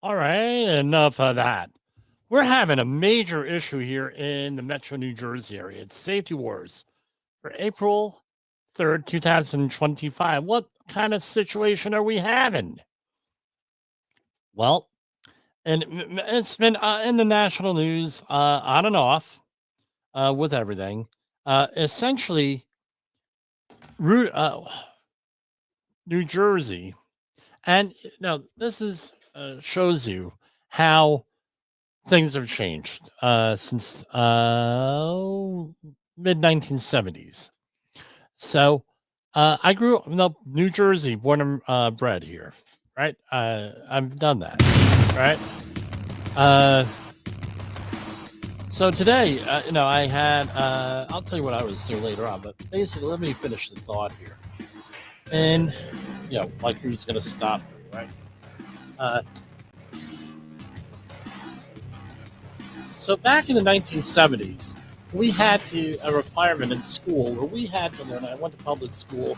All right, enough of that. We're having a major issue here in the Metro New Jersey area. It's safety wars for April 3rd, 2025. What kind of situation are we having? Well, and it's been in the national news on and off with everything. Essentially, Ru- uh, New Jersey, and now this is shows you how things have changed since mid 1970s. So I grew up, no, New Jersey, born and bred here, right? I've done that, right? Uh, so today, I had, I'll tell you what I was doing later on, but basically, let me finish the thought here. And, like who's going to stop me, right? Uh, so back in the 1970s, we had a requirement in school where we had to learn. I went to public school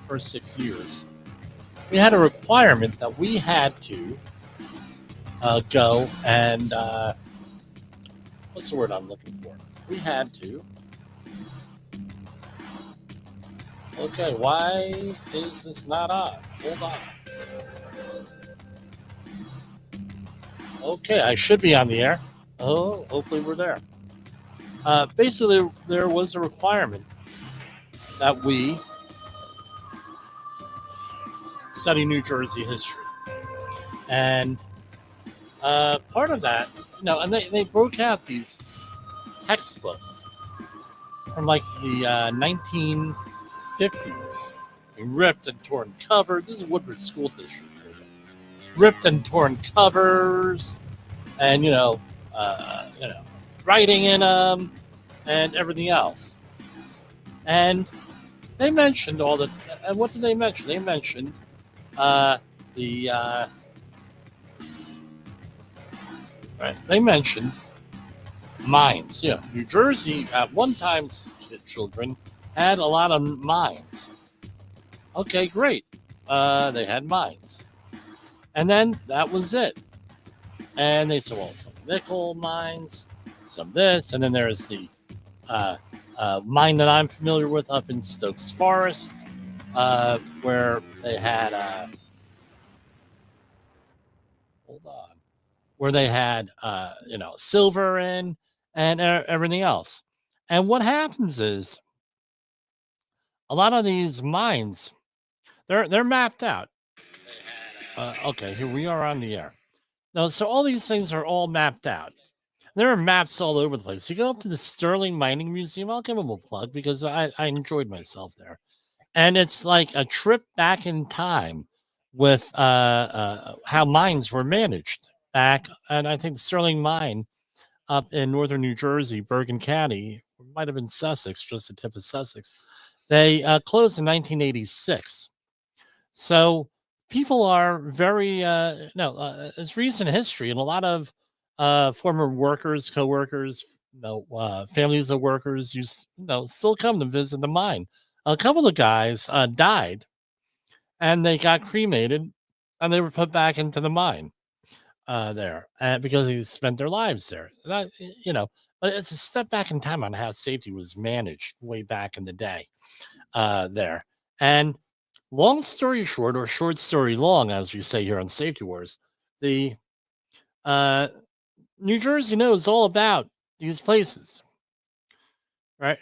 for 6 years. We had a requirement that we had to go and what's the word I'm looking for? We had to. Okay, why is this not on? Hold on. Okay, I should be on the air. Oh, hopefully we're there. Basically, there was a requirement that we study New Jersey history. And part of that, and they broke out these textbooks from like the 1950s. Ripped and torn covers. This is Woodbridge School District for you. Ripped and torn covers, and writing in them, and everything else. And they mentioned all the. And what did they mention? They mentioned the. Right. They mentioned mines. Yeah, New Jersey at one time, children had a lot of mines. Okay, great. They had mines, and then that was it. And they said, well, some nickel mines, some this, and then there's the mine that I'm familiar with up in Stokes Forest, where they had hold on, where they had silver in and everything else. And what happens is a lot of these mines they're mapped out. Okay, here we are on the air. Now, so all these things are all mapped out. There are maps all over the place. You go up to the Sterling Mining Museum. I'll give them a plug because I enjoyed myself there. And it's like a trip back in time with how mines were managed back. And I think the Sterling Mine up in northern New Jersey, Bergen County, might have been Sussex, just the tip of Sussex. They closed in 1986. So people are very, no, it's recent history, and a lot of former workers, co-workers, families of workers, still come to visit the mine. A couple of guys died, and they got cremated, and they were put back into the mine there because they spent their lives there. But it's a step back in time on how safety was managed way back in the day there. And long story short, or short story long, as we say here on Safety Wars, the uh, New Jersey knows all about these places, right?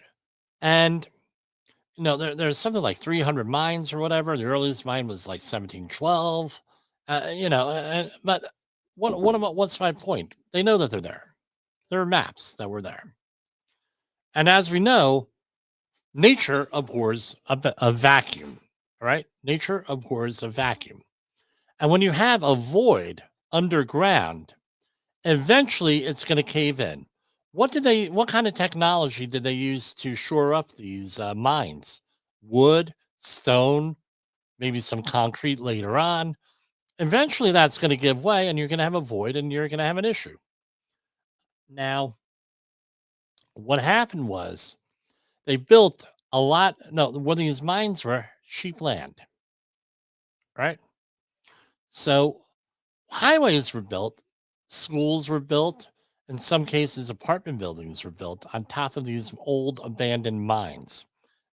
And there's something like 300 mines or whatever. The earliest mine was like 1712. But what's my point? They know that they're there. There are maps that were there, and as we know, nature abhors a vacuum. Right? Nature abhors a vacuum. And when you have a void underground, eventually it's going to cave in. What kind of technology did they use to shore up these mines? Wood, stone, maybe some concrete later on. Eventually that's going to give way and you're going to have a void and you're going to have an issue. Now, what happened was they built a lot. No, one of these mines were cheap land, right? So Highways were built, schools were built, in some cases, apartment buildings were built on top of these old abandoned mines.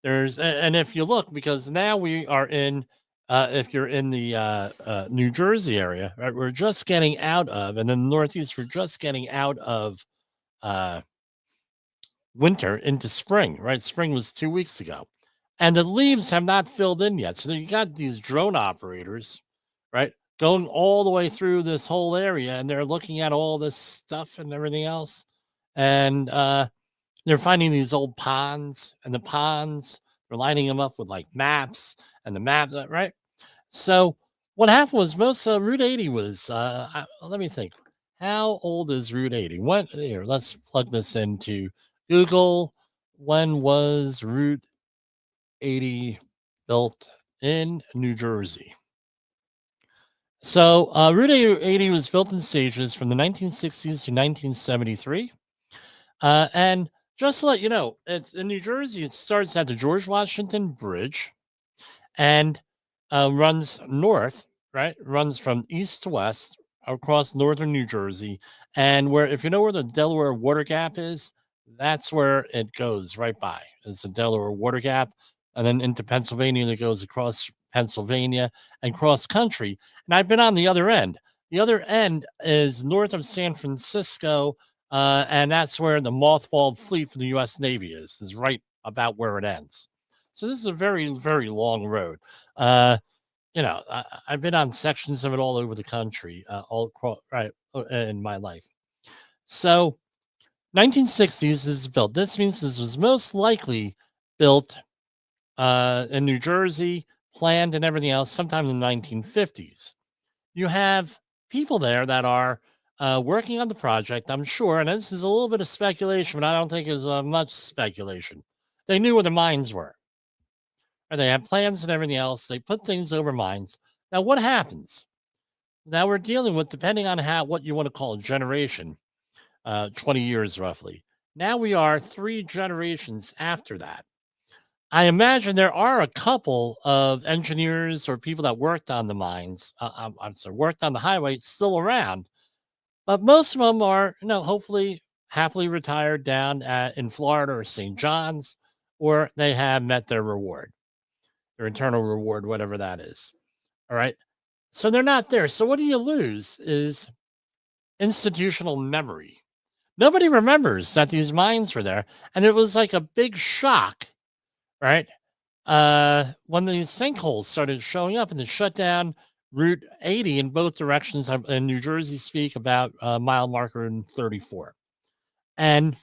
And if you look, because now we are in, if you're in the New Jersey area, right, we're just getting out of, and in the Northeast, we're just getting out of uh, winter into spring, right? Spring was 2 weeks ago. And the leaves have not filled in yet. So you got these drone operators, right, going all the way through this whole area, and they're looking at all this stuff and everything else. And they're finding these old ponds, and the ponds, they're lining them up with like maps, and the maps, right? So what happened was most Route 80 was, let me think. How old is Route 80? When here, let's plug this into Google. When was Route 80 built in New Jersey? So Route 80 was built in stages from the 1960s to 1973. And just to let you know, it's in New Jersey, it starts at the George Washington Bridge and runs north, right? Runs from east to west across northern New Jersey. And where, if you know where the Delaware Water Gap is, that's where it goes right by. It's the Delaware Water Gap. And then into Pennsylvania, that goes across Pennsylvania and cross country. And I've been on the other end. The other end is north of San Francisco. And that's where the mothballed fleet for the U.S. Navy is right about where it ends. So this is a very, very long road. Uh, I've been on sections of it all over the country, all across, right, in my life. So 1960s this is built. This means this was most likely built in New Jersey, planned and everything else sometime in the 1950s. You have people there that are working on the project, I'm sure, and this is a little bit of speculation, but I don't think it's much speculation. They knew where the mines were, and they had plans and everything else. They put things over mines. Now, what happens? Now we're dealing with, depending on how what you want to call a generation, 20 years roughly. Now we are 3 generations after that. I imagine there are a couple of engineers or people that worked on the mines. I'm sorry, worked on the highway still around, but most of them are, hopefully happily retired down in Florida or St. John's, or they have met their reward, their internal reward, whatever that is. All right. So they're not there. So what do you lose is institutional memory. Nobody remembers that these mines were there. And it was like a big shock, right? When these sinkholes started showing up and they shut down Route 80 in both directions. In New Jersey speak about mile marker in 34. And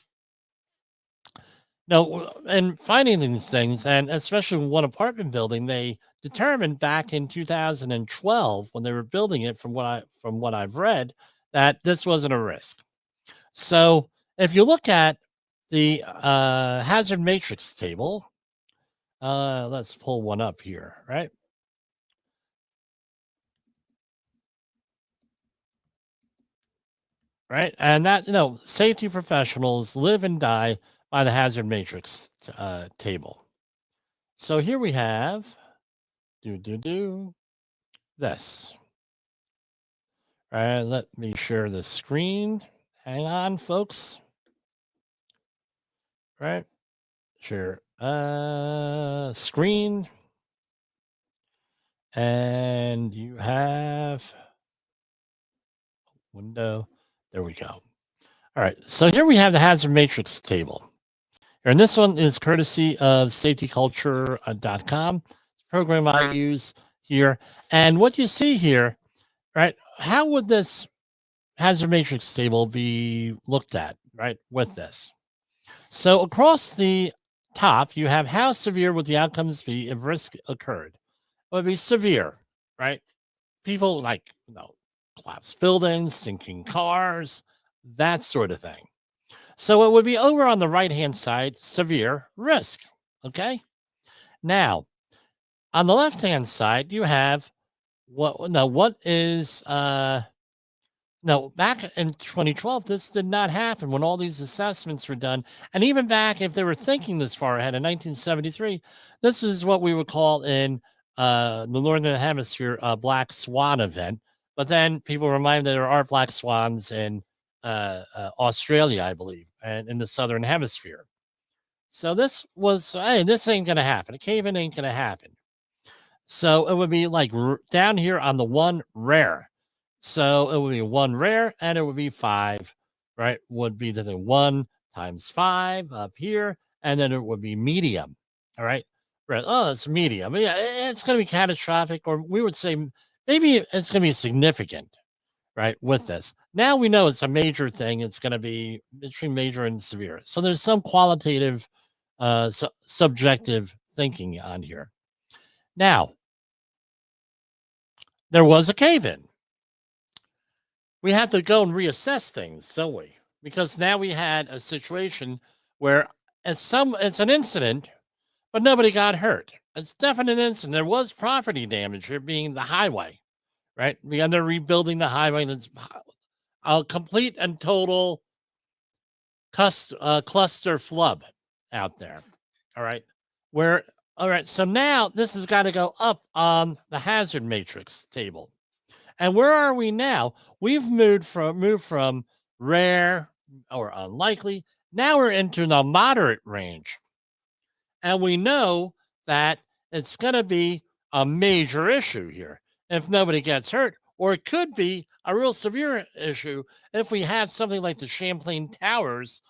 no, and finding these things, and especially one apartment building, they determined back in 2012 when they were building it, from what I've read, that this wasn't a risk. So if you look at the hazard matrix table, let's pull one up here, right? Right, and that, safety professionals live and die by the hazard matrix table. So here we have do this. All right, let me share the screen. Hang on, folks. Right, share screen, and you have window. There we go. All right, so here we have the hazard matrix table. And this one is courtesy of safetyculture.com. It's a program I use here. And what you see here, right? How would this hazard matrix table be looked at, right? With this. So across the top, you have how severe would the outcomes be if risk occurred? It would be severe, right? People like, collapsed buildings, sinking cars, that sort of thing. So it would be over on the right-hand side, severe risk. Okay. Now, on the left-hand side, you have what is no, back in 2012, this did not happen when all these assessments were done. And even back, if they were thinking this far ahead in 1973, this is what we would call in the Northern Hemisphere a black swan event. But then people remind me there are black swans in Australia, I believe, and in the southern hemisphere. So this was, hey, this ain't gonna happen. A cave-in ain't gonna happen. So it would be like down here on the one rare. So it would be one rare and it would be five, right? Would be the thing. One times five up here, and then it would be medium. All right. Right. Oh, it's medium. Yeah, it's going to be catastrophic, or we would say maybe it's going to be significant, right? With this. Now we know it's a major thing. It's going to be between major and severe. So there's some qualitative, subjective thinking on here. Now, there was a cave in. We had to go and reassess things, don't we? Because now we had a situation where it's an incident, but nobody got hurt. It's definite incident. There was property damage here, being the highway, right? They're rebuilding the highway, and it's a complete and total cluster flub out there. All right. All right. So now this has got to go up on the hazard matrix table. And where are we now? We've moved from rare or unlikely. Now we're into the moderate range. And we know that it's going to be a major issue here if nobody gets hurt, or it could be a real severe issue if we have something like the Champlain Towers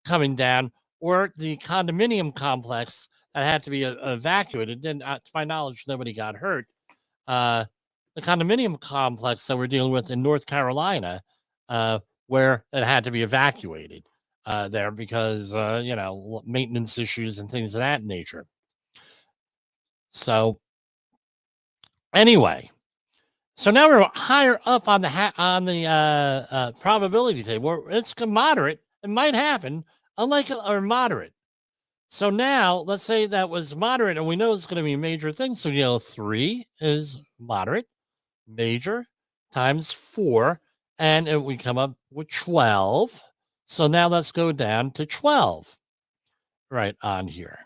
coming down, or the condominium complex that had to be evacuated. And to my knowledge, nobody got hurt. The condominium complex that we're dealing with in North Carolina, where it had to be evacuated there because, maintenance issues and things of that nature. So anyway, so now we're higher up on the probability table. It's moderate. It might happen, unlike or moderate. So now let's say that was moderate, and we know it's going to be a major thing. So 3 is moderate, major times 4, and we come up with 12. So now let's go down to 12 right on here,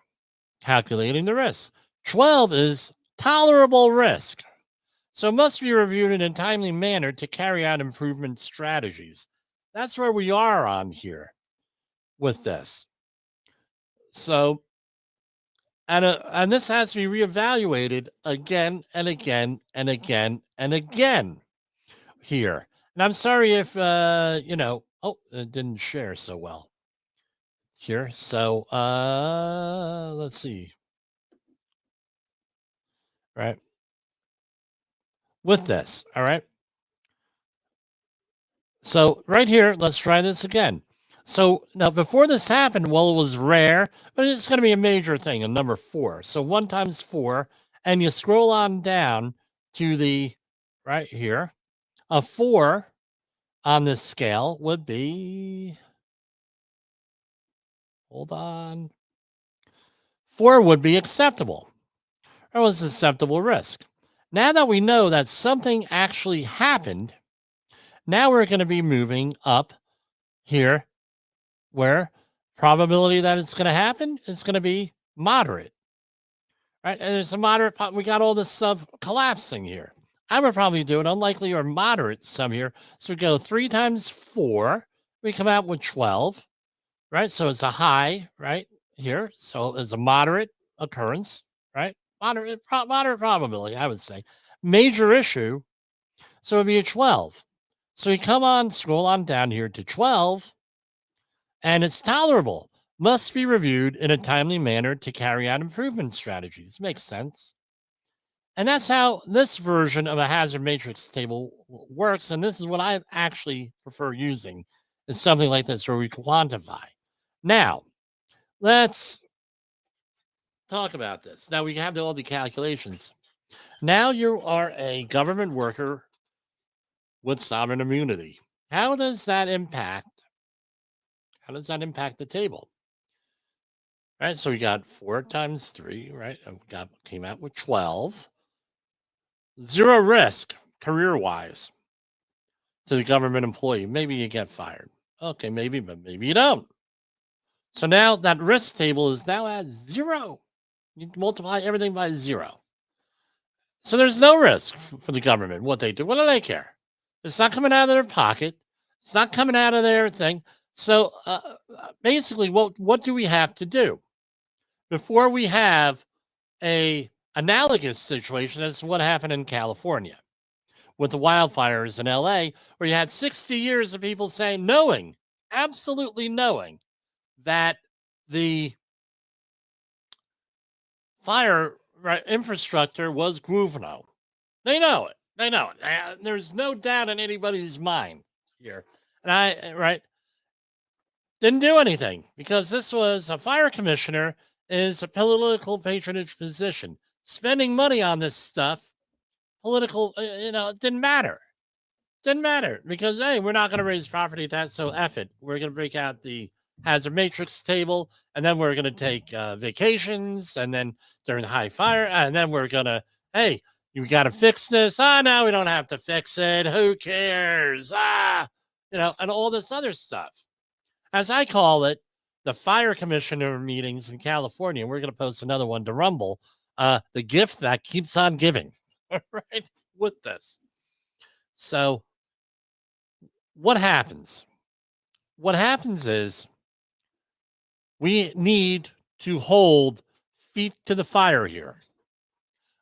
calculating the risk. 12 is tolerable risk, so must be reviewed in a timely manner to carry out improvement strategies. That's where we are on here with this. So, and this has to be reevaluated again and again and again and again here. And I'm sorry if it didn't share so well here. So let's see. Right. With this, all right. So right here, let's try this again. So now before this happened, well, it was rare, but it's going to be a major thing, a number 4. So 1 times 4, and you scroll on down to the right here. A 4 on this scale would be, hold on, 4 would be acceptable. Or was acceptable risk. Now that we know that something actually happened, now we're going to be moving up here where probability that it's going to happen is going to be moderate. Right? And it's a moderate, we got all this stuff collapsing here. I would probably do an unlikely or moderate sum here. So we go 3 times 4, we come out with 12, right? So it's a high right here. So it's a moderate occurrence, right? Moderate probability, I would say. Major issue, so it'd be a 12. So you scroll on down here to 12, and it's tolerable. Must be reviewed in a timely manner to carry out improvement strategies. Makes sense. And that's how this version of a hazard matrix table works. And this is what I actually prefer using, is something like this where we quantify. Now, let's talk about this. Now we have all the calculations. Now you are a government worker with sovereign immunity. How does that impact the table? Right, so we got 4 times 3, right? And came out with 12. 0 risk career-wise to the government employee. Maybe you get fired. Okay, maybe, but maybe you don't. So now that risk table is now at 0. You multiply everything by 0. So there's no risk for the government. What they do, what do they care? It's not coming out of their pocket. It's not coming out of their thing. So basically, what do we have to do before we have a analogous situation as to what happened in California with the wildfires in LA, where you had 60 years of people saying, knowing, absolutely knowing that the fire infrastructure was Gruvno. They know it. They know it. There's no doubt in anybody's mind here. And didn't do anything because this was a fire commissioner is a political patronage position. Spending money on this stuff, political, it didn't matter. Didn't matter because, hey, we're not going to raise property tax, so F it. We're going to break out the hazard matrix table, and then we're going to take vacations, and then during the high fire, and then we're going to, hey, you got to fix this. No, we don't have to fix it. Who cares? And all this other stuff. As I call it, the fire commissioner meetings in California. We're going to post another one to Rumble. The gift that keeps on giving, right? With this. So what happens? What happens is we need to hold feet to the fire here.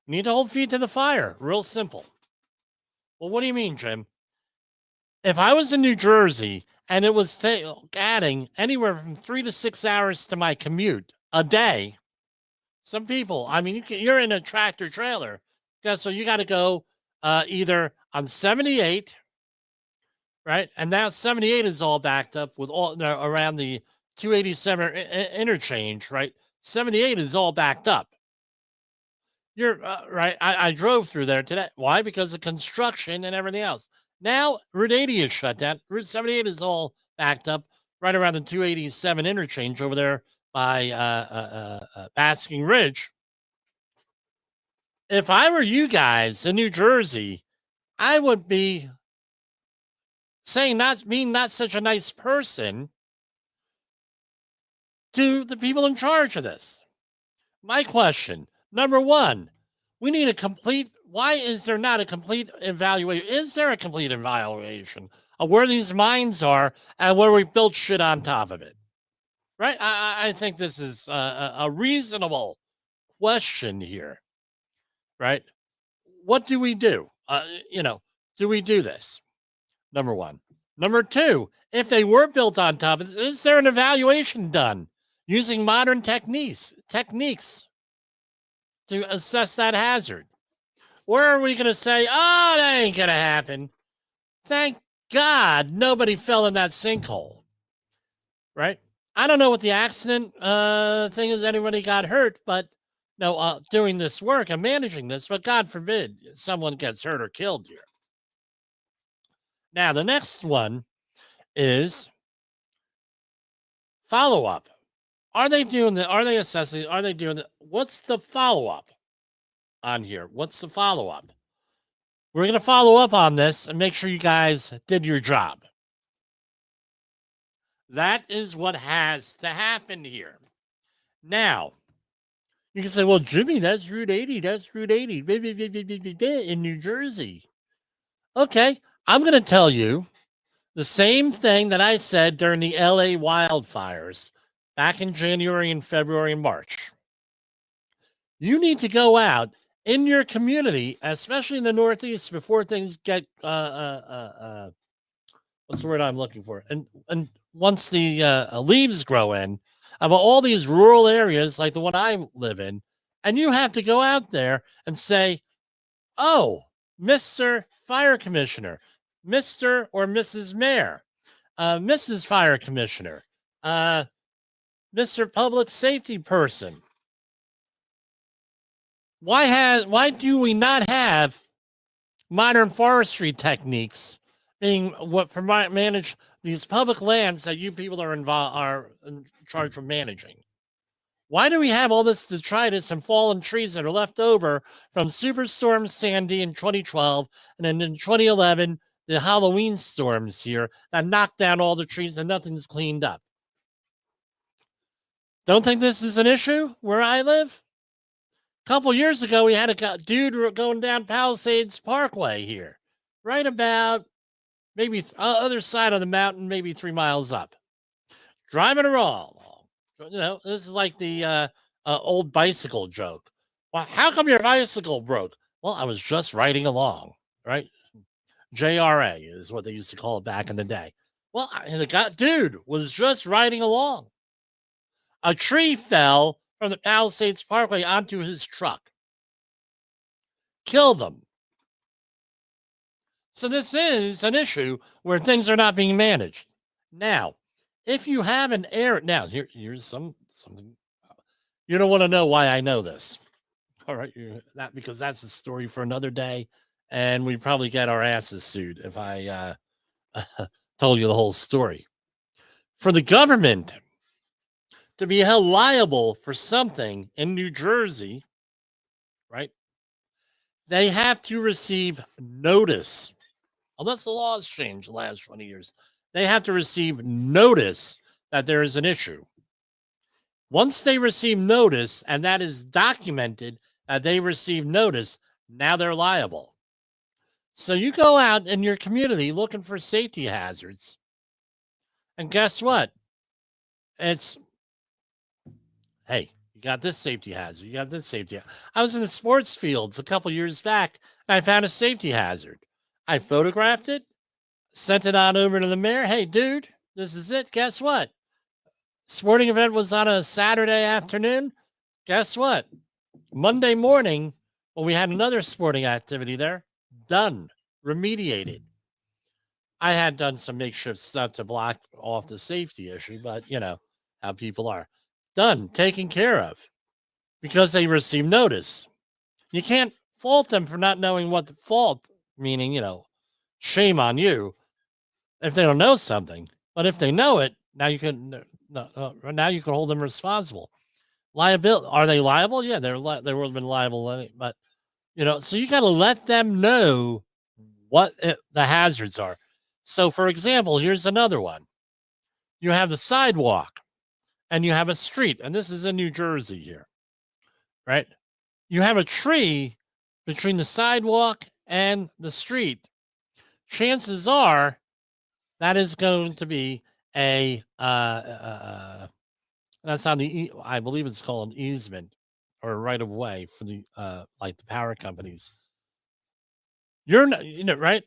We need to hold feet to the fire. Real simple. Well, what do you mean, Jim? If I was in New Jersey and it was adding anywhere from 3 to 6 hours to my commute a day, some people, I mean, you're in a tractor trailer. So you got to go either on 78, right? And now 78 is all backed up with all around the 287 interchange, right? 78 is all backed up. You're right. I drove through there today. Why? Because of construction and everything else. Now Route 80 is shut down. Route 78 is all backed up right around the 287 interchange over there by Basking Ridge. If I were you guys in New Jersey, I would be saying not such a nice person to the people in charge of this. My question, number one, we need a complete, why is there not a complete evaluation? Is there a complete evaluation of where these mines are and where we built shit on top of it? Right? I think this is a reasonable question here. Right? What do we do? Do we do this? Number one. Number two, if they were built on top of this, is there an evaluation done using modern techniques to assess that hazard? Or are we going to say, oh, that ain't going to happen? Thank God nobody fell in that sinkhole. Right? I don't know what the accident thing is. Anybody got hurt, but no, doing this work and managing this, but God forbid someone gets hurt or killed here. Now, the next one is follow-up. Are they doing the, are they assessing, are they doing the, what's the follow-up on here? What's the follow-up? We're going to follow up on this and make sure you guys did your job. That is what has to happen here. Now, you can say, well, Jimmy, that's Route 80. That's Route 80 in New Jersey. Okay, I'm going to tell you the same thing that I said during the LA wildfires back in January and February and March. You need to go out in your community, especially in the Northeast, before things get what's the word I'm looking for? And once the leaves grow in, of all these rural areas like the one I live in, and you have to go out there and say, oh, Mr. Fire Commissioner, Mr. or Mrs. Mayor, Mrs. Fire Commissioner, Mr. Public Safety Person. Why do we not have modern forestry techniques being what manage these public lands that you people are in charge of managing? Why do we have all this detritus and fallen trees that are left over from Superstorm Sandy in 2012 and then in 2011, the Halloween storms here that knocked down all the trees and nothing's cleaned up? Don't think this is an issue where I live? A couple years ago, we had a dude going down Palisades Parkway here, right about maybe other side of the mountain, maybe 3 miles up. Driving along. This is like the old bicycle joke. Well, how come your bicycle broke? Well, I was just riding along, right? JRA is what they used to call it back in the day. Well, the dude was just riding along. A tree fell from the Palisades Parkway onto his truck, killed him. So this is an issue where things are not being managed. Now, if you have an error, now here's something you don't want to know why I know this. All right, that because that's a story for another day, and we probably get our asses sued if I told you the whole story. For the government to be held liable for something in New Jersey, right? They have to receive notice. Unless the laws changed the last 20 years, they have to receive notice that there is an issue. Once they receive notice, and that is documented that they receive notice, now they're liable. So you go out in your community looking for safety hazards, and guess what? It's, hey, you got this safety hazard. You got this safety. I was in the sports fields a couple years back, and I found a safety hazard. I photographed it, sent it on over to the mayor. Hey, dude, this is it. Guess what? Sporting event was on a Saturday afternoon. Guess what? Monday morning, when we had another sporting activity there, done, remediated. I had done some makeshift stuff to block off the safety issue, but you know how people are. Done, taken care of, because they received notice. You can't fault them for not knowing what the fault, meaning, shame on you if they don't know something. But if they know it, now you can hold them responsible. Liability, are they liable? Yeah, they would have been liable, but so you got to let them know what the hazards are. So, for example, here's another one. You have the sidewalk and you have a street, and this is in New Jersey here, right? You have a tree between the sidewalk and the street. Chances are that is going to be a that's on the I believe it's called an easement or a right of way for the like the power companies. You're not, right?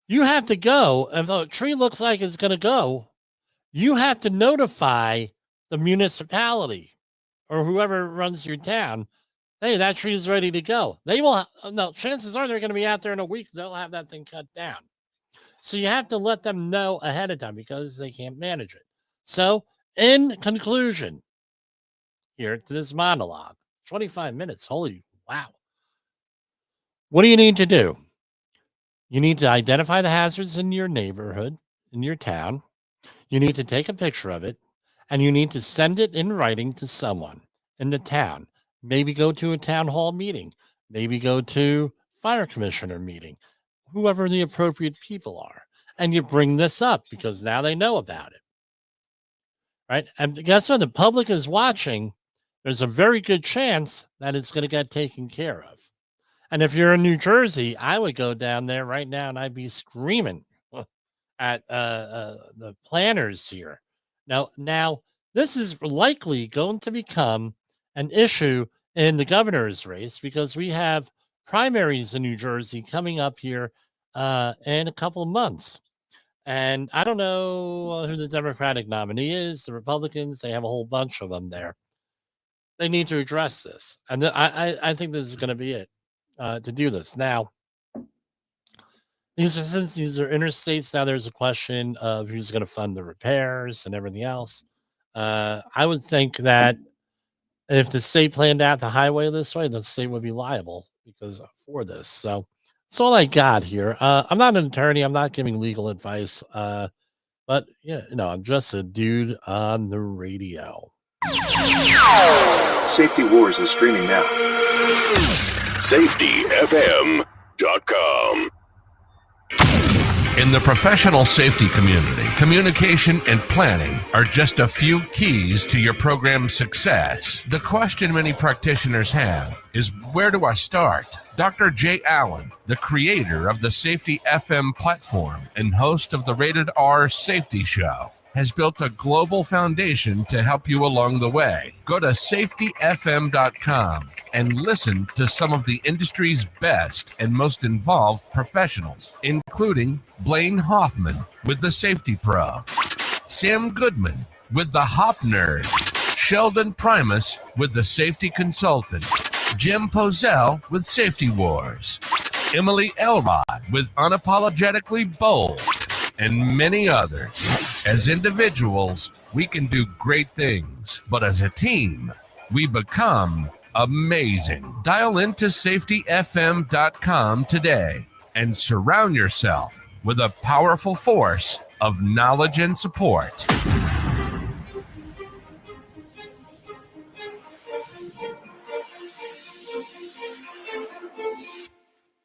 You have to go if a tree looks like it's going to go. You have to notify the municipality or whoever runs your town. Hey, that tree is ready to go. They will. No, chances are they're going to be out there in a week. They'll have that thing cut down. So you have to let them know ahead of time because they can't manage it. So, in conclusion, here to this monologue, 25 minutes. Holy wow. What do you need to do? You need to identify the hazards in your neighborhood, in your town. You need to take a picture of it, and you need to send it in writing to someone in the town. Maybe go to a town hall meeting. Maybe go to fire commissioner meeting, whoever the appropriate people are. And you bring this up because now they know about it. Right? And guess what? The public is watching. There's a very good chance that it's going to get taken care of. And if you're in New Jersey, I would go down there right now and I'd be screaming at the planners here. Now, this is likely going to become an issue in the governor's race because we have primaries in New Jersey coming up here in a couple of months. And I don't know who the Democratic nominee is. The Republicans, they have a whole bunch of them there. They need to address this. And I think this is going to be it to do this. Now, since these are interstates, now there's a question of who's going to fund the repairs and everything else. I would think that if the state planned out the highway this way, the state would be liable because for this. So that's all I got here. I'm not an attorney. I'm not giving legal advice. But yeah, I'm just a dude on the radio. Safety Wars is streaming now. SafetyFM.com. In the professional safety community, communication and planning are just a few keys to your program's success. The question many practitioners have is, where do I start? Dr. Jay Allen, the creator of the Safety FM platform and host of the Rated R Safety Show, has built a global foundation to help you along the way. Go to safetyfm.com and listen to some of the industry's best and most involved professionals, including Blaine Hoffman with the Safety Pro, Sam Goodman with the Hop Nerd, Sheldon Primus with the Safety Consultant, Jim Pozell with Safety Wars, Emily Elrod with Unapologetically Bold, and many others. As individuals, we can do great things, but as a team, we become amazing. Dial into safetyfm.com today and surround yourself with a powerful force of knowledge and support.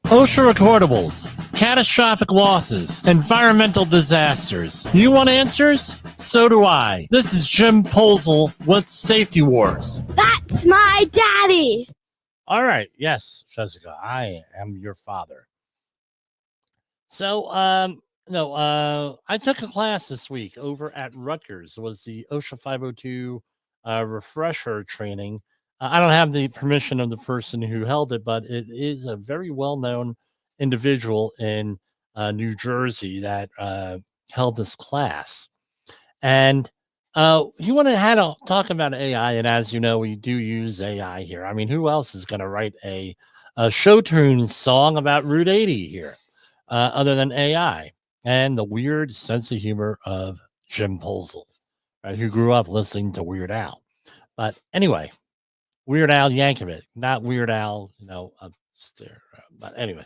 OSHA recordables, catastrophic losses, environmental disasters. You want answers? So do I. This is Jim Posel with Safety Wars. That's my daddy. All right. Yes, Jessica, I am your father. So, I took a class this week over at Rutgers. It was the OSHA 502 refresher training. I don't have the permission of the person who held it, but it is a very well-known individual in New Jersey that held this class. And he had to talk about AI. And as you know, we do use AI here. I mean, who else is going to write a show tune song about Route 80 here other than AI and the weird sense of humor of Jim Posel, right, who grew up listening to Weird Al. But anyway, Weird Al Yankovic, not Weird Al, upstairs. But anyway,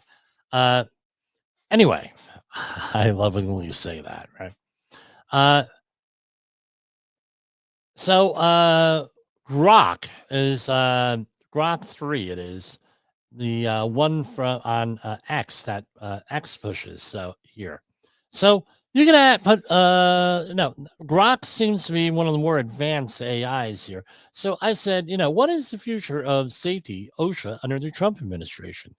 I love it when you say that, right? So Grok is Grok 3. It is the one from on X that X pushes. So here, so you can put Grok seems to be one of the more advanced AIs here. So I said, what is the future of safety, OSHA, under the Trump administration?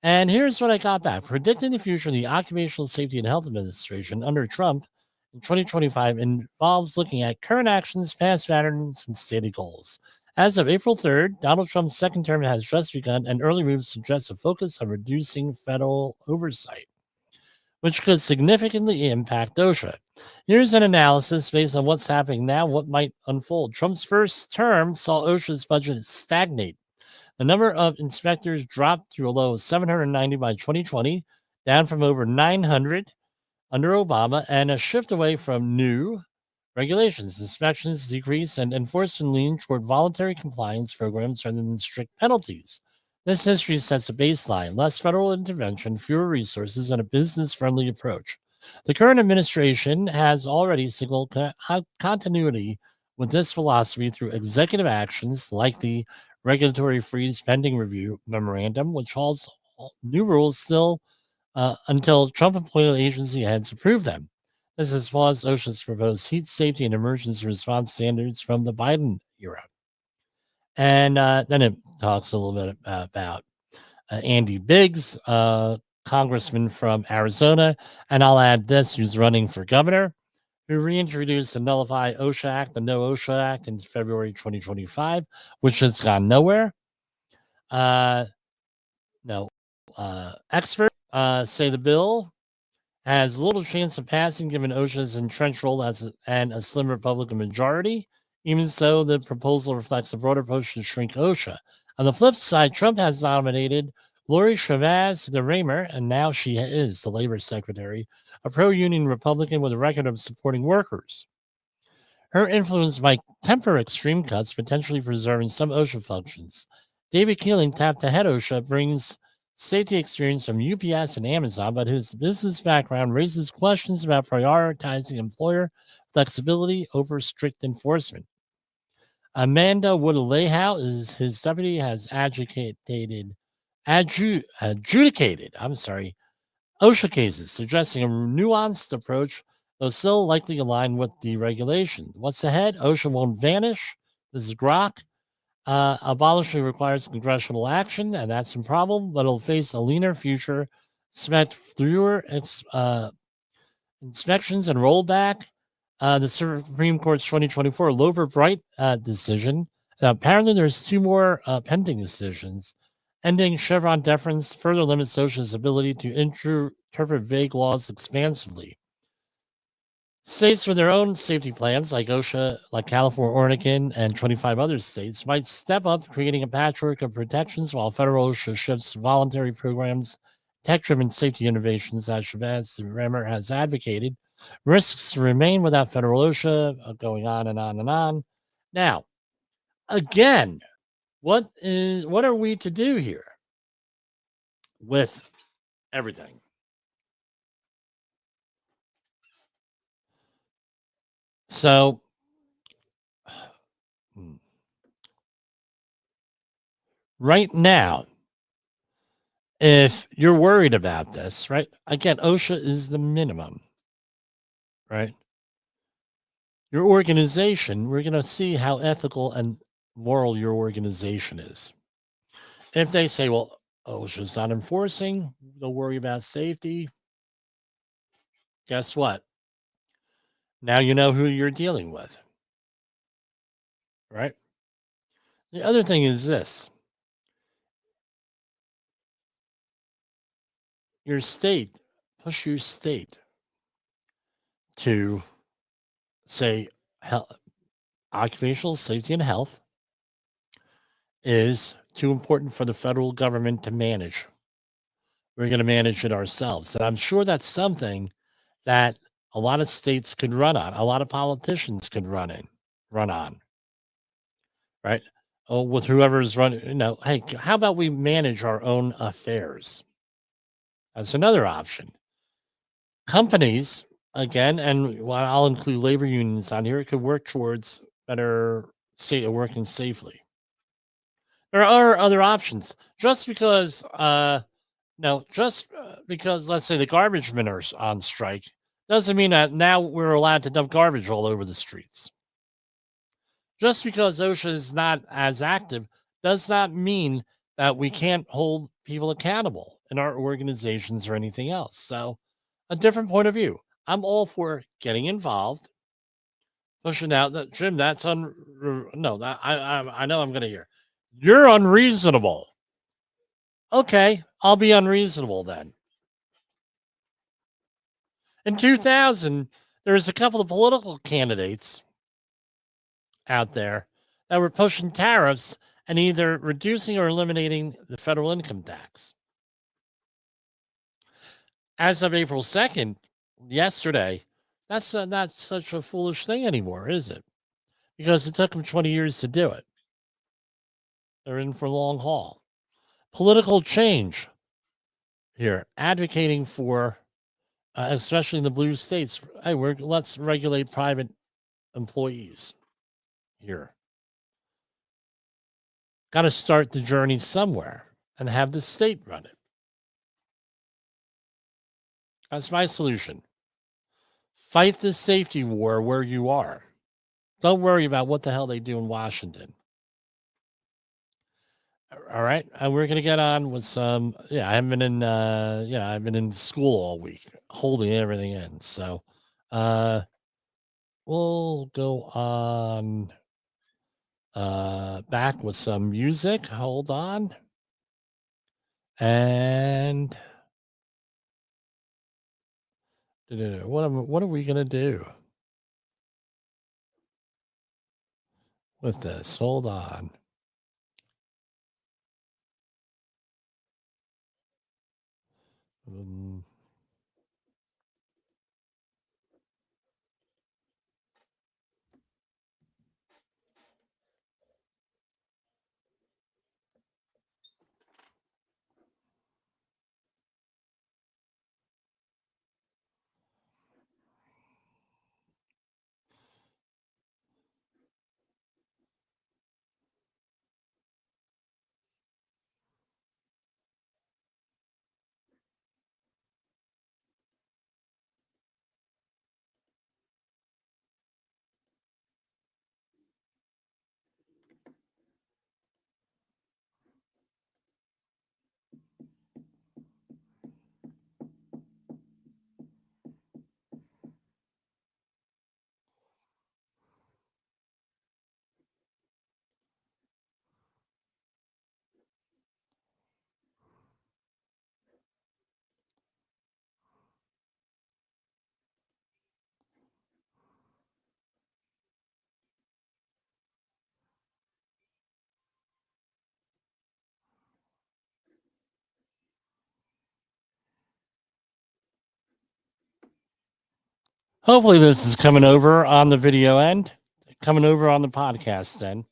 And here's what I got back. Predicting the future of the Occupational Safety and Health Administration under Trump in 2025 involves looking at current actions, past patterns, and stated goals. As of April 3rd, Donald Trump's second term has just begun, and early moves suggest a focus on reducing federal oversight, which could significantly impact OSHA. Here's an analysis based on what's happening now, what might unfold. Trump's first term saw OSHA's budget stagnate. The number of inspectors dropped to a low of 790 by 2020, down from over 900 under Obama, and a shift away from new regulations. Inspections decrease and enforcement lean toward voluntary compliance programs rather than strict penalties. This history sets a baseline: less federal intervention, fewer resources, and a business-friendly approach. The current administration has already signaled continuity with this philosophy through executive actions like the regulatory freeze pending review memorandum, which holds new rules still until Trump-appointed agency heads approve them. This has paused OSHA's proposed heat safety and emergency response standards from the Biden era. And then it talks a little bit about Andy Biggs, congressman from Arizona. And I'll add this, who's running for governor, who reintroduced the Nullify OSHA Act, the No OSHA Act, in February 2025, which has gone nowhere. Experts say the bill has little chance of passing given OSHA's entrenched role and a slim Republican majority. Even so, the proposal reflects a broader push to shrink OSHA. On the flip side, Trump has nominated Lori Chavez de Raymer, and now she is the labor secretary, a pro-union Republican with a record of supporting workers. Her influence might temper extreme cuts, potentially preserving some OSHA functions. David Keeling, tapped to head OSHA, brings safety experience from UPS and Amazon, but his business background raises questions about prioritizing employer flexibility over strict enforcement. Amanda Wood-Lehau is his deputy, has adjudicated OSHA cases, suggesting a nuanced approach, though still likely aligned with the regulation. What's ahead? OSHA won't vanish. This is Grok. Abolishing requires congressional action, and that's improbable, but it'll face a leaner future, expect fewer inspections and rollback. The Supreme Court's 2024 Lover Bright decision. Apparently, there's two more pending decisions. Ending Chevron deference further limits OSHA's ability to interpret vague laws expansively. States with their own safety plans, like OSHA, like California, Oregon, and 25 other states, might step up, creating a patchwork of protections while federal OSHA shifts to voluntary programs, tech driven safety innovations, as Chavez the Remmer has advocated. Risks remain without federal OSHA, going on and on and on. Now, again, what are we to do here with everything? So, right now, if you're worried about this, right? Again, OSHA is the minimum, right? Your organization, we're going to see how ethical and moral your organization is. If they say, well, OSHA's not enforcing, don't worry about safety, guess what? Now you know who you're dealing with, right? The other thing is this: your state, push your state to say occupational safety and health is too important for the federal government to manage. We're going to manage it ourselves. And I'm sure that's something that a lot of states could run on, a lot of politicians could run on, right? Oh, with whoever's running, hey, how about we manage our own affairs? That's another option. Companies, again, and I'll include labor unions on here, could work towards better state working safely. There are other options. Just because because let's say the garbage men are on strike doesn't mean that now we're allowed to dump garbage all over the streets. Just because OSHA is not as active does not mean that we can't hold people accountable in our organizations or anything else. So, a different point of view. I'm all for getting involved, pushing out that Jim. That's no. That I know I'm going to hear. You're unreasonable. Okay, I'll be unreasonable then. In 2000, there's a couple of political candidates out there that were pushing tariffs and either reducing or eliminating the federal income tax. As of April 2nd, yesterday, that's not such a foolish thing anymore, is it? Because it took them 20 years to do it. They're in for a long haul. Political change here, advocating for, especially in the blue states, hey, let's regulate private employees here. Got to start the journey somewhere and have the state run it. That's my solution. Fight the safety war where you are. Don't worry about what the hell they do in Washington. All right. And we're going to get on with some, I haven't been in, I've been in school all week, holding everything in. So, we'll go on back with some music. Hold on. And what are we going to do with this? Hold on. Um, Hopefully, this is coming over on the video end, coming over on the podcast end.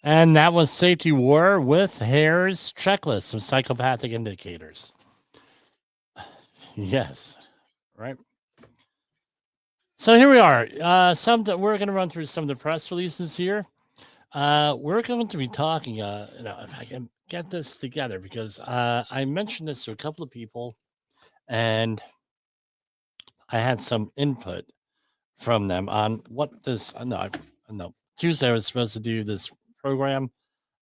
And that was Safety War with Hare's checklist of psychopathic indicators. Yes, right. So here we are. We're going to run through some of the press releases here. We're going to be talking. If I can get this together, because I mentioned this to a couple of people, and I had some input from them on what this. No. Tuesday I was supposed to do this program.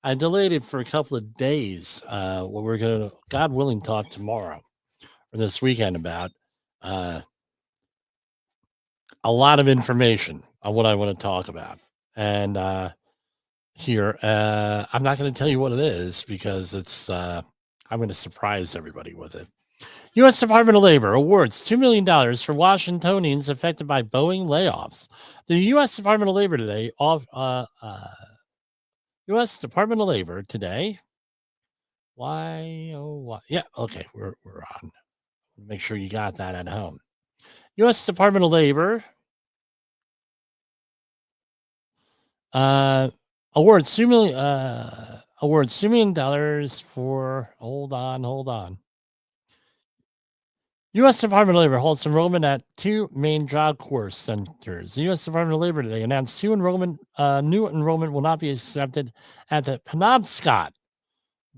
I delayed it for a couple of days. What we're going to, God willing, talk tomorrow or this weekend about a lot of information on what I want to talk about. And here, I'm not going to tell you what it is because I'm going to surprise everybody with it. U.S. Department of Labor awards $2 million for Washingtonians affected by Boeing layoffs. The U.S. Department of Labor today, U.S. Department of Labor today. Why? Oh, why? Yeah, okay, we're on. Make sure you got that at home. U.S. Department of Labor awards $2 million for. Hold on. U.S. Department of Labor holds enrollment at 2 main job corps centers. The U.S. Department of Labor today announced new enrollment will not be accepted at the Penobscot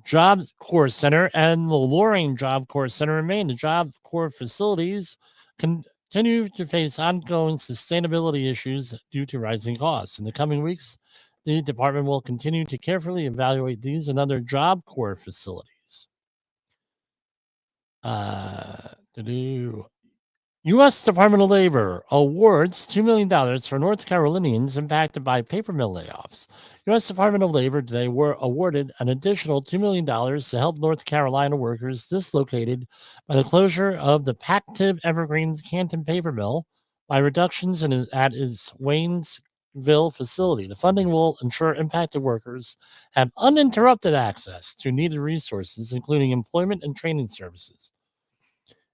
Job Corps Center and the Loring Job Corps Center in Maine. The Job Corps facilities continue to face ongoing sustainability issues due to rising costs. In the coming weeks, the department will continue to carefully evaluate these and other Job Corps facilities. U.S. Department of Labor awards $2 million for North Carolinians impacted by paper mill layoffs. U.S. Department of Labor today were awarded an additional $2 million to help North Carolina workers dislocated by the closure of the Pactiv Evergreen Canton paper mill by reductions at its Waynesville facility. The funding will ensure impacted workers have uninterrupted access to needed resources, including employment and training services.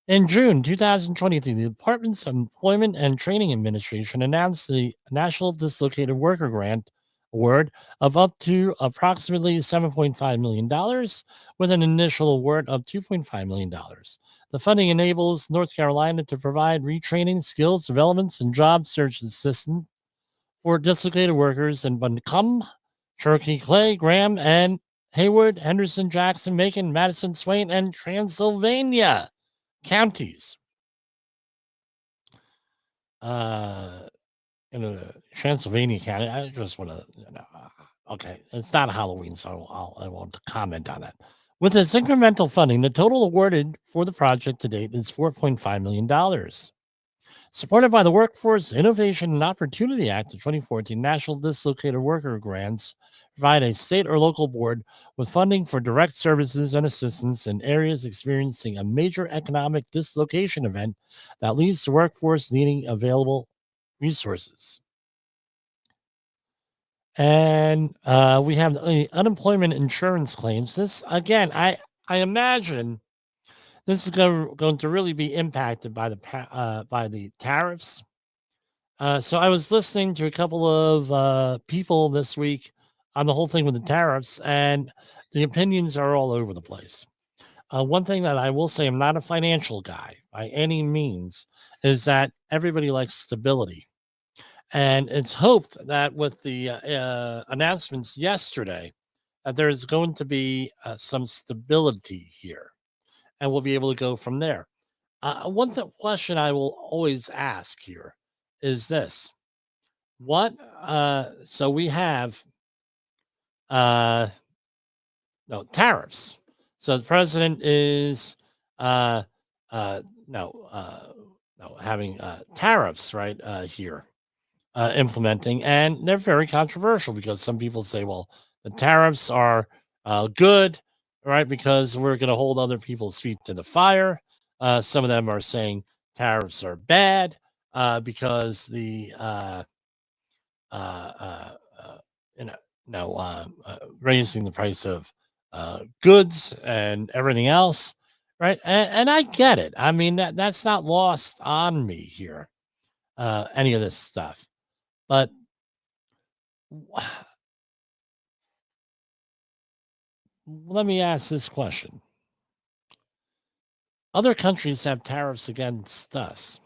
In June 2023, the Department's Employment and Training Administration announced the National Dislocated Worker Grant Award of up to approximately $7.5 million, with an initial award of $2.5 million. The funding enables North Carolina to provide retraining, skills developments, and job search assistance for dislocated workers in Buncombe, Cherokee, Clay, Graham, and Haywood, Henderson, Jackson, Macon, Madison, Swain, and Transylvania counties. In Transylvania County, I just want to, okay, it's not Halloween, so I won't comment on that. With this incremental funding, the total awarded for the project to date is $4.5 million. Supported by the Workforce Innovation and Opportunity Act of 2014, National Dislocated Worker Grants provide a state or local board with funding for direct services and assistance in areas experiencing a major economic dislocation event that leads to workforce needing available resources. And we have the unemployment insurance claims. This, again, I imagine this is going to really be impacted by the tariffs So I was listening to a couple of people this week on the whole thing with the tariffs, and the opinions are all over the place. One thing that I will say, I'm not a financial guy by any means, is that everybody likes stability. And it's hoped that with the announcements yesterday, that there's going to be some stability here, and we'll be able to go from there. Question I will always ask here is this: what? So we have uh, no tariffs. So the president is uh, uh, no no having tariffs right here implementing, and they're very controversial because some people say, well, the tariffs are good, right? Because we're going to hold other people's feet to the fire. Some of them are saying tariffs are bad because the uh, uh, uh, you know, raising the price of goods and everything else, right? And I get it. I mean that's not lost on me here. Any of this stuff, but let me ask this question. Other countries have tariffs against us.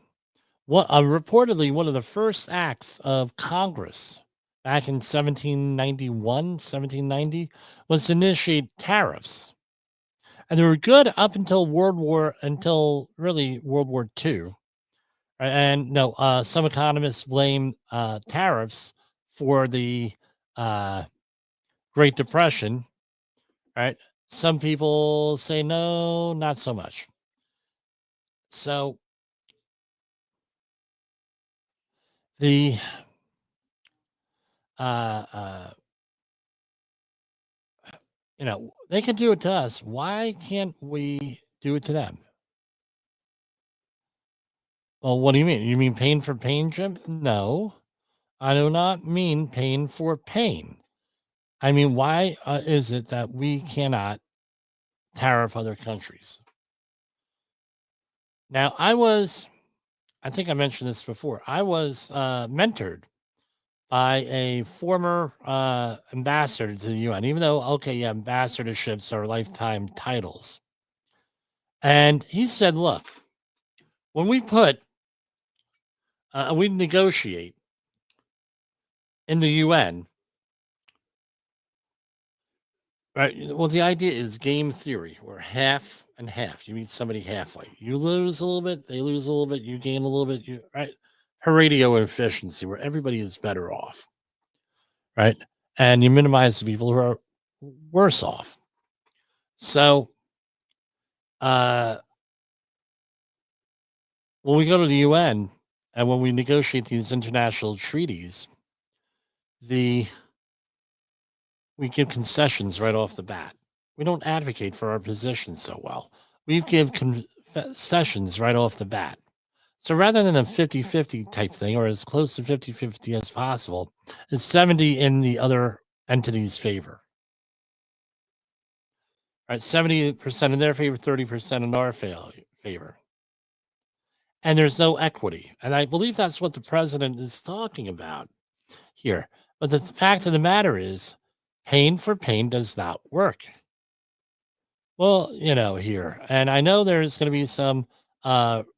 What reportedly one of the first acts of Congress back in 1791, 1790 was to initiate tariffs. And they were good up until until really World War II. And no, some economists blame tariffs for the uh, Great Depression, right? Some people say no, not so much. So the uh, uh, they can do it to us. Why can't we do it to them? Well, what do you mean? You mean pain for pain, Jim? No, I do not mean pain for pain. I mean, why is it that we cannot tariff other countries? Now, I think I mentioned this before. I was mentored by a former ambassador to the UN, even though, okay, yeah, ambassadorships are lifetime titles. And he said, look, when we negotiate in the UN, right? Well, the idea is game theory. We're half and half. You meet somebody halfway. You lose a little bit, they lose a little bit, you gain a little bit, right? Horatio efficiency, where everybody is better off, right? And you minimize the people who are worse off. So, uh, when we go to the UN and when we negotiate these international treaties, the we give concessions right off the bat. We don't advocate for our position so well. We give concessions right off the bat. So rather than a 50-50 type thing, or as close to 50-50 as possible, is 70 in the other entity's favor. Right? 70% in their favor, 30% in our favor. And there's no equity. And I believe that's what the president is talking about here. But the fact of the matter is, pain for pain does not work. Well, here, and I know there's going to be some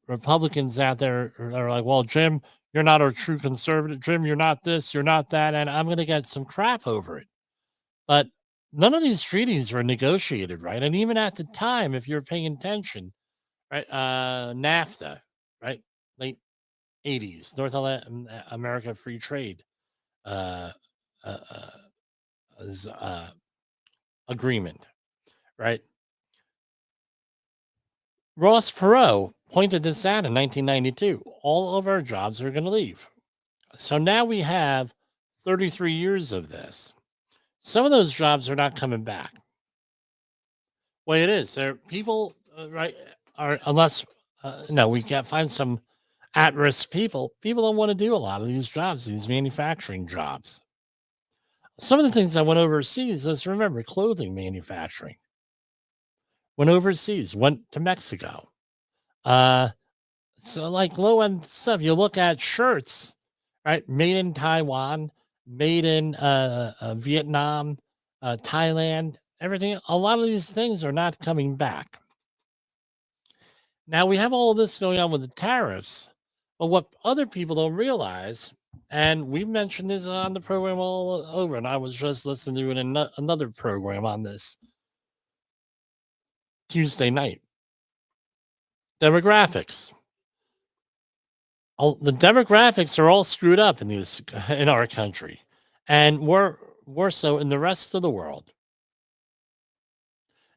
Republicans out there that are like, well, Jim, you're not a true conservative. Jim, you're not this, you're not that. And I'm going to get some crap over it. But none of these treaties were negotiated, right? And even at the time, if you're paying attention, right, NAFTA, right, late 80s, America Free Trade uh, uh, uh, agreement, right? Ross Perot pointed this out in 1992. All of our jobs are going to leave. So now we have 33 years of this. Some of those jobs are not coming back. Well, it is. There people, right, are unless no, we can't find some at-risk people. People don't want to do a lot of these jobs, these manufacturing jobs. Some of the things I went overseas, let's remember, clothing manufacturing. Went overseas, went to Mexico. So like low end stuff, you look at shirts, right? Made in Taiwan, made in Vietnam, Thailand, everything. A lot of these things are not coming back. Now we have all this going on with the tariffs, but what other people don't realize, and we've mentioned this on the program all over, and I was just listening to another program on this Tuesday night. Demographics. The demographics are all screwed up in this in our country, and more so in the rest of the world.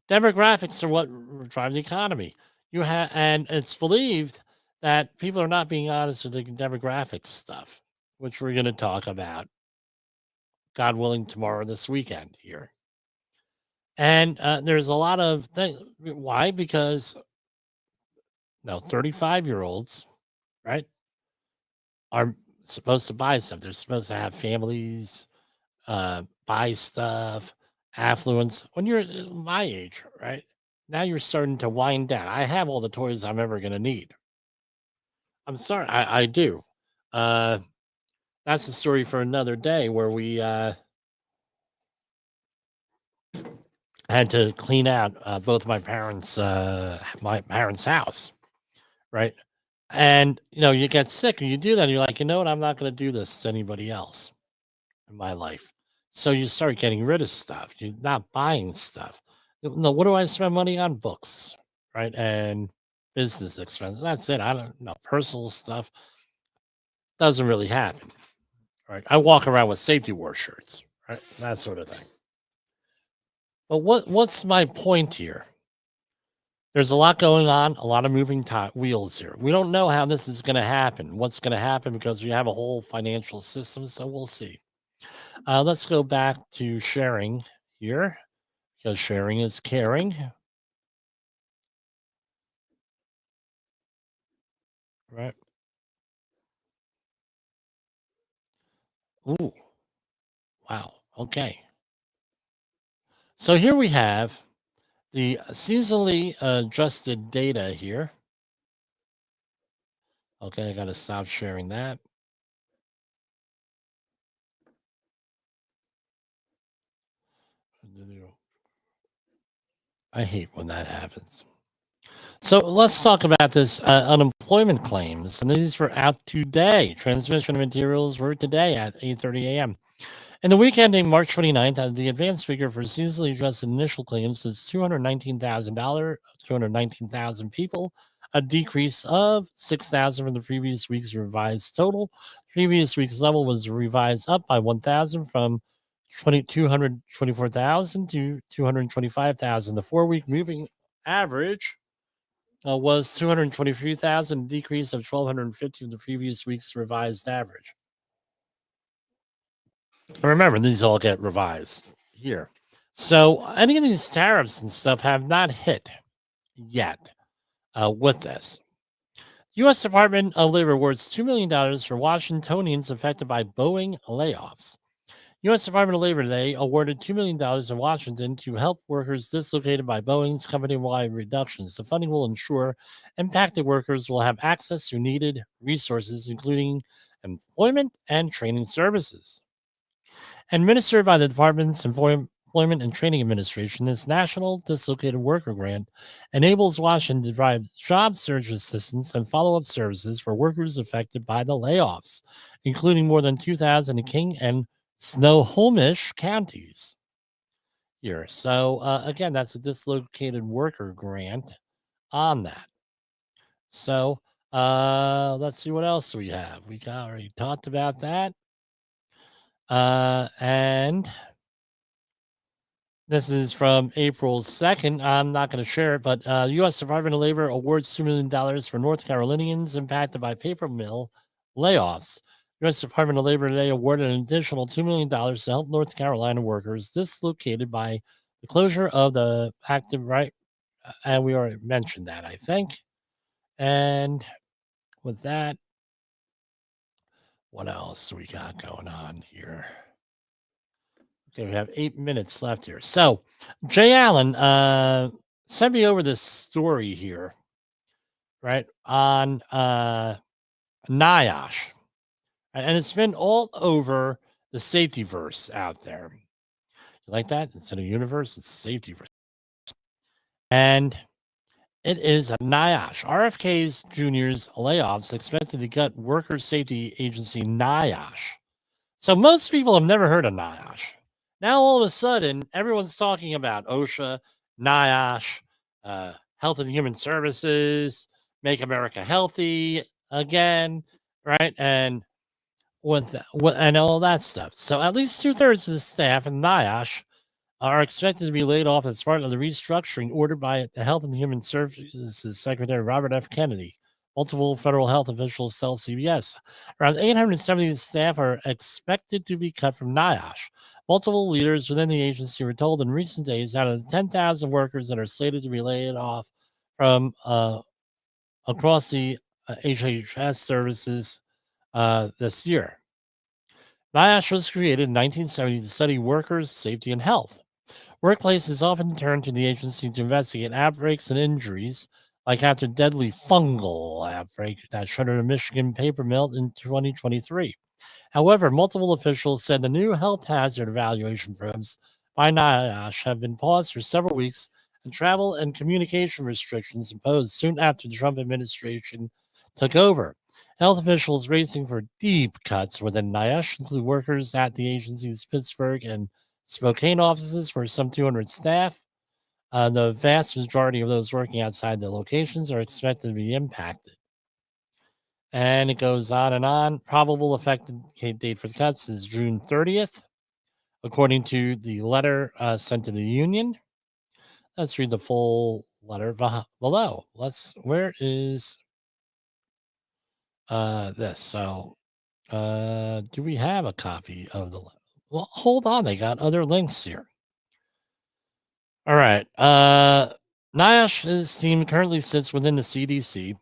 Demographics are what drive the economy. And it's believed that people are not being honest with the demographics stuff, which we're going to talk about, God willing, tomorrow this weekend here. And there's a lot of things. Why? Because 35-year-olds, right, are supposed to buy stuff. They're supposed to have families, buy stuff, affluence. When you're my age, right? Now you're starting to wind down. I have all the toys I'm ever going to need. I'm sorry, I do. Uh, that's a story for another day where we had to clean out both my parents' house, right? And you get sick and you do that. And you're like, you know what? I'm not going to do this to anybody else in my life. So you start getting rid of stuff. You're not buying stuff. No, what do I spend money on? Books, right? And business expenses. That's it. I don't know. Personal stuff doesn't really happen, right? I walk around with safety war shirts, right? That sort of thing. But what's my point here? There's a lot going on, a lot of moving wheels here. We don't know how this is going to happen, what's going to happen because we have a whole financial system. So we'll see. Let's go back to sharing here because sharing is caring. Right. Ooh, wow. Okay. So here we have the seasonally adjusted data here. Okay, I got to stop sharing that. I hate when that happens. So let's talk about this unemployment claims. And these were out today. Transmission of materials were today at 8:30 a.m. In the week ending March 29th, the advanced figure for seasonally adjusted initial claims is $219,000, 219,000 people, a decrease of 6,000 from the previous week's revised total. Previous week's level was revised up by 1,000 from 224,000 to 225,000. The 4-week moving average was 223,000, decrease of 1,250 from the previous week's revised average. Remember, these all get revised here. So any of these tariffs and stuff have not hit yet with this. U.S. Department of Labor awards $2 million for Washingtonians affected by Boeing layoffs. U.S. Department of Labor today awarded $2 million in Washington to help workers dislocated by Boeing's company-wide reductions. The funding will ensure impacted workers will have access to needed resources, including employment and training services. Administered by the Department's Employment and Training Administration, this National Dislocated Worker Grant enables Washington to provide job search assistance and follow-up services for workers affected by the layoffs, including more than 2,000 in King and Snohomish counties here. So again, that's a dislocated worker grant on that. So let's see what else we have. We already talked about that. And this is from April 2nd. I'm not going to share it, but U.S. Department of Labor awards $2 million for North Carolinians impacted by paper mill layoffs. U.S. Department of Labor today awarded an additional $2 million to help North Carolina workers dislocated by the closure of the active right. And we already mentioned that, I think. And with that, what else we got going on here? Okay, we have 8 minutes left here. So, Jay Allen sent me over this story here, right, on NIOSH. And it's been all over the safety verse out there. You like that? Instead of universe, it's safety verse. And it is a NIOSH. RFK's juniors layoffs expected to gut worker safety agency NIOSH. So most people have never heard of NIOSH. Now all of a sudden, everyone's talking about OSHA, NIOSH, Health and Human Services, Make America Healthy again, right? And and all that stuff. So at least 2/3 of the staff in NIOSH are expected to be laid off as part of the restructuring ordered by the Health and Human Services Secretary Robert F. Kennedy. Multiple federal health officials tell CBS. Around 870 staff are expected to be cut from NIOSH. Multiple leaders within the agency were told in recent days out of the 10,000 workers that are slated to be laid off from across the HHS services this year. NIOSH was created in 1970 to study workers' safety and health. Workplaces often turn to the agency to investigate outbreaks and injuries, like after deadly fungal outbreak that shuttered a Michigan paper mill in 2023. However, multiple officials said the new health hazard evaluation programs by NIOSH have been paused for several weeks, and travel and communication restrictions imposed soon after the Trump administration took over. Health officials racing for deep cuts within NIOSH include workers at the agency's Pittsburgh and Spokane offices, where some 200 staff. The vast majority of those working outside the locations are expected to be impacted. And it goes on and on. Probable effective date for the cuts is June 30th, according to the letter sent to the union. Let's read the full letter below. Where is this? So, do we have a copy of the letter? Well, hold on. They got other links here. All right. NIOSH's team currently sits within the CDC.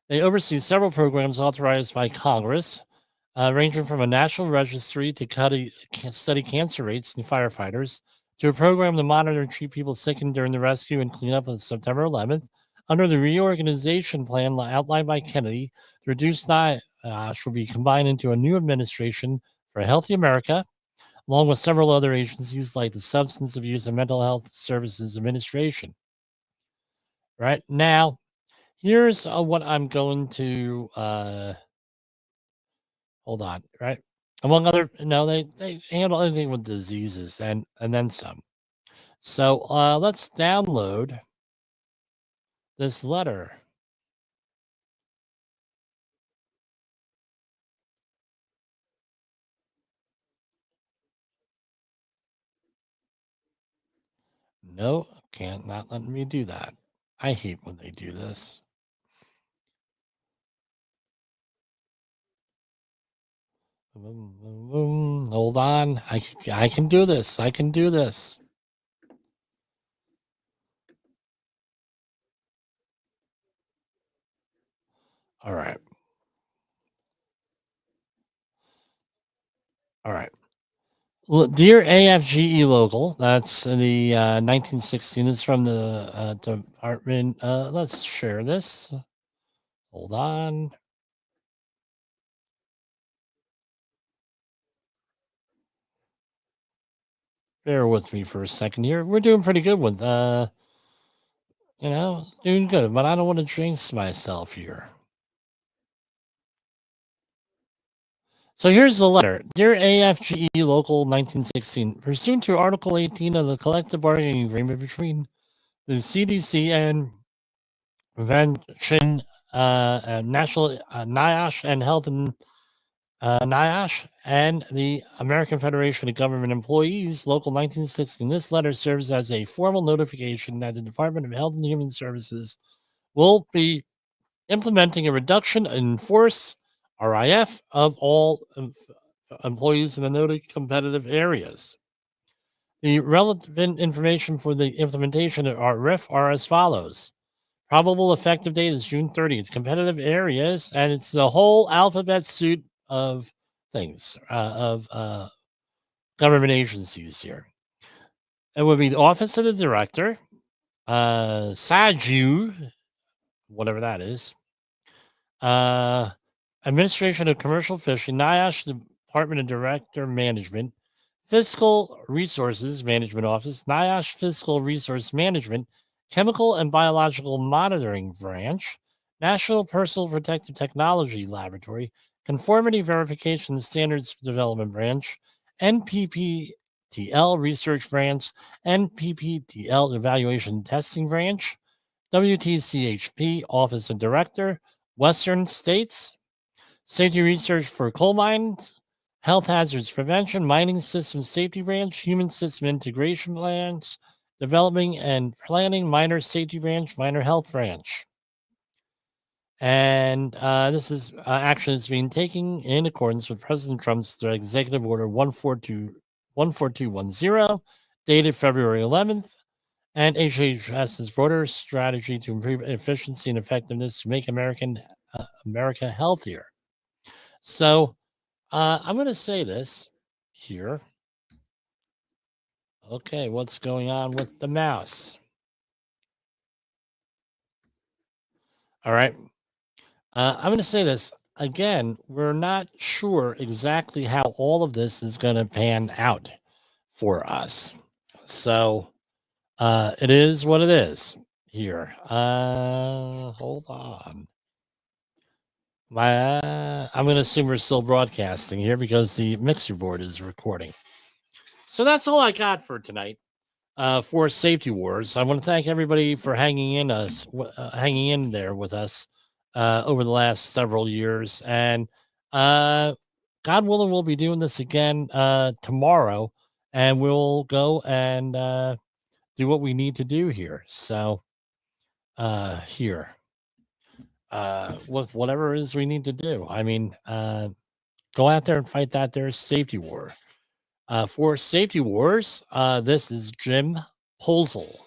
They oversee several programs authorized by Congress, ranging from a national registry to study cancer rates in firefighters, to a program to monitor and treat people sickened during the rescue and cleanup of September 11th. Under the reorganization plan outlined by Kennedy, the reduced NIOSH will be combined into a new administration for a Healthy America, along with several other agencies like the Substance Abuse and Mental Health Services Administration. Right now, here's what I'm going to hold on. Right, among other, no, they handle anything with diseases and then some. So let's download this letter. No, can't, not letting me do that. I hate when they do this. Hold on. I can do this. I can do this. All right. All right. Dear AFGE local, that's the 1916. It's from the department. Let's share this. Hold on. Bear with me for a second here. We're doing pretty good with, doing good, but I don't want to jinx myself here. So here's the letter. Dear AFGE Local 1916, pursuant to Article 18 of the Collective Bargaining Agreement between the CDC and Prevention National NIOSH and Health and NIOSH and the American Federation of Government Employees, Local 1916. This letter serves as a formal notification that the Department of Health and Human Services will be implementing a reduction in force RIF of all employees in the noted competitive areas. The relevant information for the implementation of RIF are as follows. Probable effective date is June 30th. Competitive areas, and it's the whole alphabet soup of things, of government agencies here. It would be the Office of the Director, SAGU, whatever that is, Administration of Commercial Fishing, NIOSH Department of Director Management, Fiscal Resources Management Office, NIOSH Fiscal Resource Management, Chemical and Biological Monitoring Branch, National Personal Protective Technology Laboratory, Conformity Verification and Standards Development Branch, NPPTL Research Branch, NPPTL Evaluation and Testing Branch, WTCHP Office of Director, Western States, Safety Research for Coal Mines, Health Hazards Prevention, Mining System Safety Branch, Human System Integration Branch, Developing and Planning Minor Safety Branch, Minor Health Branch. And this is action is being taken in accordance with President Trump's Executive Order 14210, dated February 11th, and HHS's broader strategy to improve efficiency and effectiveness to make America healthier. So I'm going to say this here. Okay, what's going on with the mouse? All right. I'm going to say this again. We're not sure exactly how all of this is going to pan out for us. So it is what it is here. Hold on. I'm going to assume we're still broadcasting here because the mixer board is recording. So that's all I got for tonight for Safety Wars. I want to thank everybody for hanging in there with us over the last several years. And God willing, we'll be doing this again tomorrow, and we'll go and do what we need to do here. So here. With whatever it is we need to do. I mean, go out there and fight that there safety war. For Safety Wars, this is Jim Posel.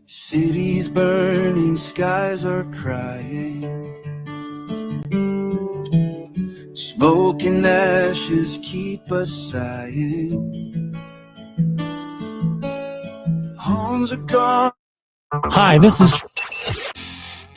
Cities burning, skies are crying. Smoke and ashes keep us sighing. Homes are gone. Hi, this is...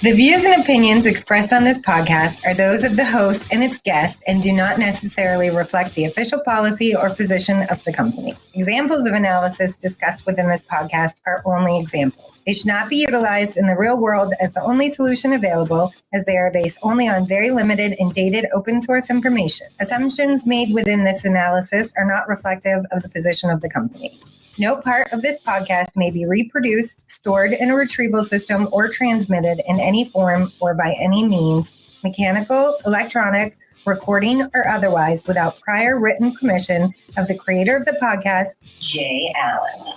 The views and opinions expressed on this podcast are those of the host and its guest and do not necessarily reflect the official policy or position of the company. Examples of analysis discussed within this podcast are only examples. They should not be utilized in the real world as the only solution available, as they are based only on very limited and dated open source information. Assumptions made within this analysis are not reflective of the position of the company. No part of this podcast may be reproduced, stored in a retrieval system, or transmitted in any form or by any means, mechanical, electronic, recording, or otherwise, without prior written permission of the creator of the podcast, Jay Allen.